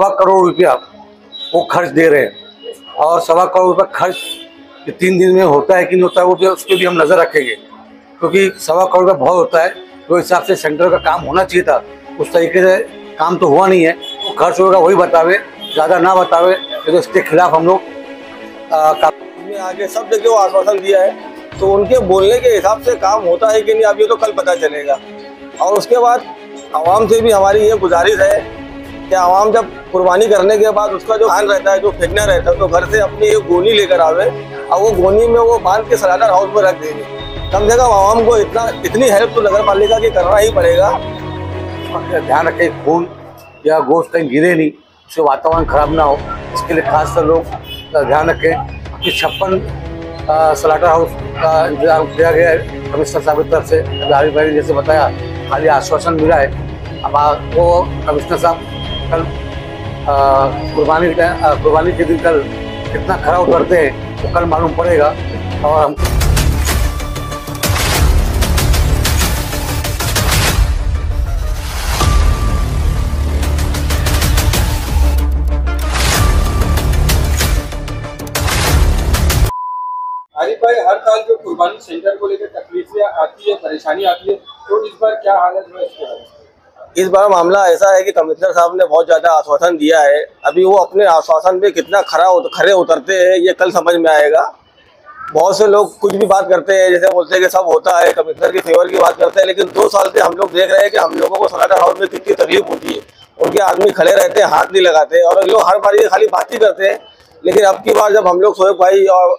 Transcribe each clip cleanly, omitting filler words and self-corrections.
₹1.25 करोड़ वो खर्च दे रहे हैं और ₹1.25 करोड़ खर्च 3 दिन में होता है कि नहीं होता है, वो भी उस पर भी हम नज़र रखेंगे, क्योंकि ₹1.25 करोड़ बहुत होता है। जो हिसाब से सेंटर का काम होना चाहिए था उस तरीके से काम तो हुआ नहीं है। वो खर्च होगा वही बतावे, ज़्यादा ना बतावे, तो इसके खिलाफ हम लोग में आगे सब जगह वो आश्वासन दिया है, तो उनके बोलने के हिसाब से काम होता है कि नहीं अब ये तो कल पता चलेगा। और उसके बाद आवाम से भी हमारी ये गुजारिश है कि आवाम जब कुर्बानी करने के बाद उसका जो धान रहता है, जो फेंकना रहता है, तो घर से अपनी एक गोनी लेकर आवे और वो गोनी में वो बांध के सलाटर हाउस में रख देंगे। कम से कम आवाम को इतनी हेल्प तो नगर पालिका की करना ही पड़ेगा। ध्यान रखें खून या गोश्त कहीं गिरे नहीं, उससे वातावरण खराब ना हो, इसके लिए खासकर लोग ध्यान रखें कि 56 सलाटर हाउस का इंतजाम किया गया है कमिश्नर साहब की तरफ से। आरिफ भाई ने जैसे बताया खाली आश्वासन मिला है। अब वो कमिश्नर साहब कल कुर्बानी के दिन कल कितना खरा उतरते हैं वो कल मालूम पड़ेगा। और हम आरिफ भाई, हर साल जो कुर्बानी सेंटर को लेकर तकलीफें आती है, परेशानी आती है, तो इस बार क्या हालत है इसके बारे में? इस बार मामला ऐसा है कि कमिश्नर साहब ने बहुत ज़्यादा आश्वासन दिया है। अभी वो अपने आश्वासन पे कितना खरे उतरते हैं ये कल समझ में आएगा। बहुत से लोग कुछ भी बात करते हैं, जैसे बोलते हैं कि सब होता है, कमिश्नर की फेवर की बात करते हैं, लेकिन 2 साल से हम लोग देख रहे हैं कि हम लोगों को सलाटर हाउस में कितनी तकलीफ होती है। उनके आदमी खड़े रहते हैं, हाथ नहीं लगाते, और लोग हर बार ये खाली बात ही करते हैं। लेकिन अब की बार जब हम लोग शोएब भाई और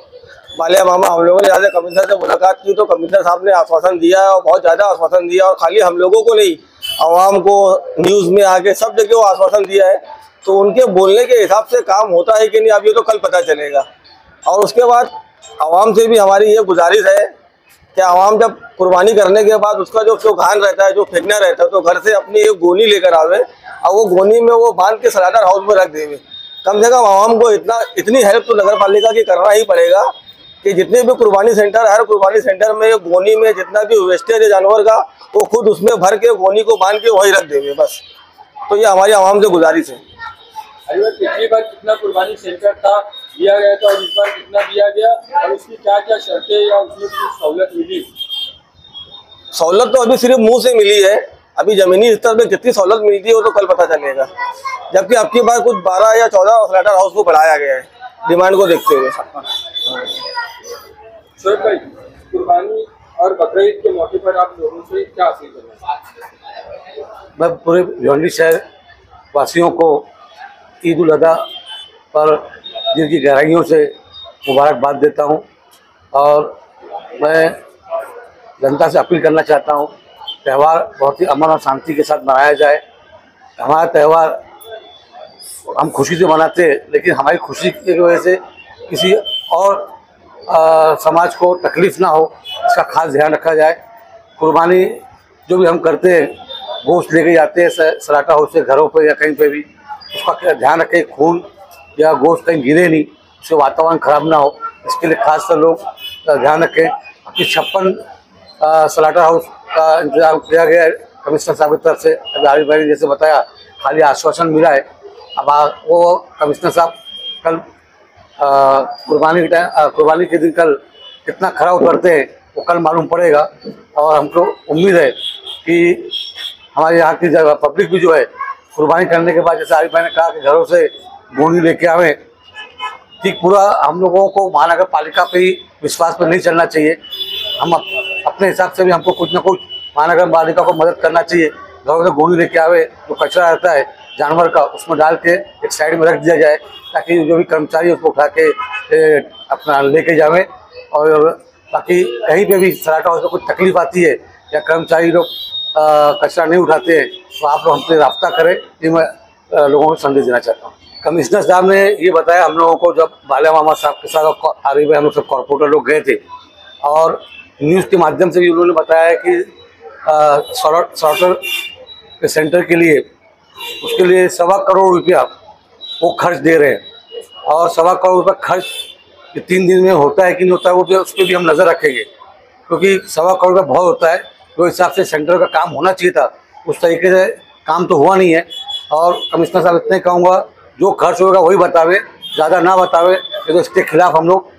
मालिया मामा हम लोगों ने यहाँ से कमिश्नर से मुलाकात की, तो कमिश्नर साहब ने आश्वासन दिया है और बहुत ज़्यादा आश्वासन दिया, और खाली हम लोगों को नहीं, आवाम को, न्यूज़ में आके सब जगह वो आश्वासन दिया है। तो उनके बोलने के हिसाब से काम होता है कि नहीं अब ये तो कल पता चलेगा। और उसके बाद आवाम से भी हमारी ये गुजारिश है कि आवाम जब कुर्बानी करने के बाद उसका जो धान रहता है, जो फेंकना रहता है, तो घर से अपनी एक गोनी लेकर आवे और वो गोनी में वो बांध के सलाटर हाउस में रख देंगे। कम से कम आवाम को इतनी हेल्प तो नगर पालिका की करना ही पड़ेगा कि जितने भी कुर्बानी सेंटर, हर कुर्बानी सेंटर में गोनी में जितना भी वेस्टेज है जानवर का, वो खुद उसमें भर के गोनी को बांध के वही रख देंगे बस। तो ये हमारी आवाम से गुजारिश है। अरे भाई, पिछली बार कितना कुर्बानी सेंटर था दिया गया था और इस बार कितना दिया गया, और उसकी क्या क्या शर्तें या उसमें कुछ सहूलत मिली? सहूलत तो अभी सिर्फ मुंह से मिली है, अभी जमीनी स्तर पे कितनी सहूलत मिलती है वो तो कल पता चलेगा। जबकि अब की बार कुछ 12 या 14 सलाटर हाउस को बढ़ाया गया है डिमांड को देखते हुए। शोएब भाई, कुर्बानी और बकरीद के मौके पर आप लोगों से क्या अपील करना? मैं पूरे भिवंडी शहर वासियों को ईद उल अज़हा पर दिल की गहराइयों से मुबारकबाद देता हूं, और मैं जनता से अपील करना चाहता हूं त्यौहार बहुत ही अमन और शांति के साथ मनाया जाए। हमारा त्यौहार हम खुशी से मनाते हैं, लेकिन हमारी खुशी की वजह से किसी और समाज को तकलीफ़ ना हो, इसका खास ध्यान रखा जाए। कुर्बानी जो भी हम करते हैं, गोश्त लेके जाते हैं सलाटर हाउस से घरों पे या कहीं पे भी, उसका ध्यान रखें खून या गोश्त कहीं गिरे नहीं, उससे वातावरण खराब ना हो, इसके लिए खासकर लोग ध्यान रखें कि 56 सलाटर हाउस का इंतजाम किया गया है कमिश्नर साहब की तरफ से। आरिफ भाई ने जैसे बताया खाली आश्वासन मिला है। अब वो कमिश्नर साहब कल कुर्बानी के दिन कल कितना खरा उतरते हैं वो कल मालूम पड़ेगा। और हमको उम्मीद है कि हमारे यहाँ की जगह पब्लिक भी जो है कुर्बानी करने के बाद, जैसे आरिफ भाई ने कहा कि घरों से गोनी लेके आवें, ठीक पूरा हम लोगों को महानगर पालिका पे ही विश्वास पर नहीं चलना चाहिए। हम अपने हिसाब से भी हमको कुछ ना कुछ महानगर पालिका को मदद करना चाहिए। घरों से गोनी लेके आवे, जो कचरा रहता है जानवर का, उसमें डाल के एक साइड में रख दिया जाए, ताकि जो भी कर्मचारी उसको उठा के अपना लेके जावें। और बाकी कहीं पे भी सलाटर हाउस में कुछ तकलीफ आती है या कर्मचारी लोग कचरा नहीं उठाते हैं, तो आप लोग हमसे रब्ता करें, ये मैं लोगों को संदेश देना चाहता हूँ। कमिश्नर साहब ने ये बताया हम लोगों को, जब मालिया मामा साहब के साथ आरिफ भाई हम लोग सब कॉर्पोरेटर लोग गए थे, और न्यूज़ के माध्यम से भी उन्होंने बताया कि सलाटर सेंटर के लिए उसके लिए ₹1.25 करोड़ वो खर्च दे रहे हैं, और ₹1.25 करोड़ खर्च 3 दिन में होता है कि नहीं होता है, वो भी उस पर भी हम नज़र रखेंगे, क्योंकि ₹1.25 करोड़ बहुत होता है। जो हिसाब से सेंटर का काम होना चाहिए था उस तरीके से काम तो हुआ नहीं है। और कमिश्नर साहब इतने कहूँगा, जो खर्च होगा वही बतावे, ज़्यादा ना बतावे, नहीं तो इसके खिलाफ हम लोग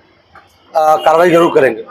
कार्रवाई जरूर करेंगे।